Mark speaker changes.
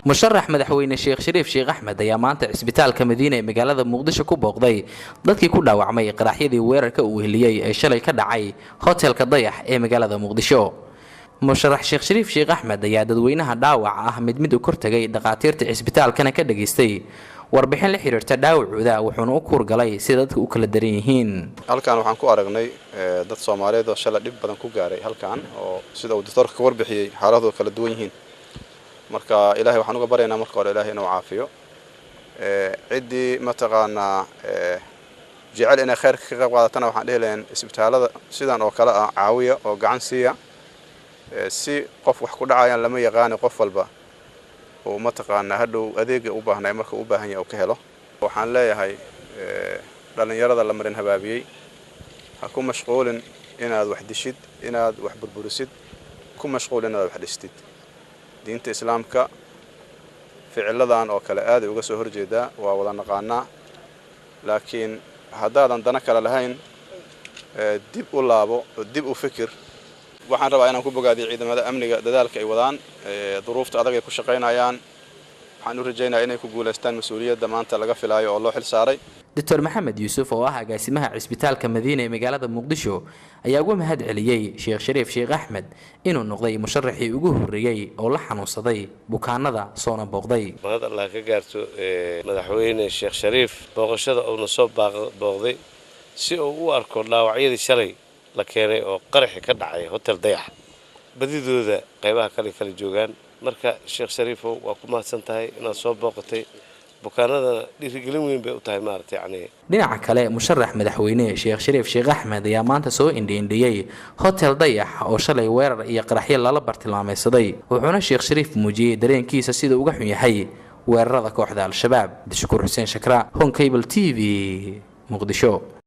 Speaker 1: musharax madaxweyne Sheekh Shariif Sheekh Axmed ayaa maanta cisbitaalka Madiina ee magaalada Muqdisho ku booqday dadkii ku dhaawacmay qaraxyadii weerarka uu heliyay ee shalay ka dhacay hotelka Dayax ee magaalada Muqdisho. musharax Sheekh Shariif Sheekh Axmed ayaa dadweynaha dhaawac ah mid u kortagay dhaqaatiirta cisbitaalkana ka dhageystay warbixin la xiriirta dhaawacooda wuxuuna u kuurgalay sida dadku u kala daran yihiin.
Speaker 2: halkaan waxaan ku aragnay dad Soomaaliyeed oo shalay dhib badan ku gaaray halkaan oo sida uu doctorka ka warbixiyay xaaladooda kala duwan yihiin. marka ilaahay waxaan uga baryaynaa marka hore ilaahay inuu caafiyo cidii ma taqaana jecel inay khayr ka qayb qaadatana waxaan dhihilayn isbitaalada sidan oo kala ah caawiya oo gacan siiya si qof wax ku dhacayaan lama yaqaan qof walba oo ma taqaana hadhow adeega u baahnay marka u baahan yahay oo ka helo. waxaan leeyahay dhalinyarada la marin habaabiyay ha ku mashquulin inaad wax dishid inaad wax burburisid ku mashquul inaad wax dhistid. diinta islaamka ficiladan oo kale aad uga soo horjeeda waa wada naqaanaa laakiin haddaadan dana kale lahayn dib u laabo dib u fikir. waxaan rabaa inaan ku bogaadiyo ciidamada amniga dadaalka ay wadaan duruufta adag ay ku shaqeynayaan. waxaan u rajaynayaa inay ku guuleystaan mas'uuliyadda maanta laga filayo oo loo xil saaray.
Speaker 1: Dr. Maxamed Yuusuf oo ah agaasimaha cisbitaalka Madiina ee magaalada Muqdisho ayaa ugu mahad celiyay Sheekh Shariif Sheekh Axmed inuu noqday musharaxii ugu horeeyay oo la xanuunsaday bukaanada soona booqday.
Speaker 3: mahad Allah ka gaarto madaxweyne Sheekh Shariif booqashada uu soo booqday si uu u arko dhaawacyadii shalay la keenay oo qarax ka dhacay hotel Dayax badidooda qaybaha kala joogan. marka Sheekh Shariif waa ku mahadsan tahay inaad soo booqatay bukaanada dhiirigelin weyn bay u tahay maartay
Speaker 1: dhinaca kale musharax madaxweyne Sheekh Shariif Sheekh Axmed ayaa maanta soo indhindhiyay hotel Dayax oo shalay weerar iyo qaraxyo lala bartilmaameedsaday wuxuuna Sheekh Shariif muujiyay dareenkiisa sida uga xun yahay weerarada kooxda Al-Shabaab. Dishkuur Xuseen Shakra, Hon Cable TV, Muqdisho.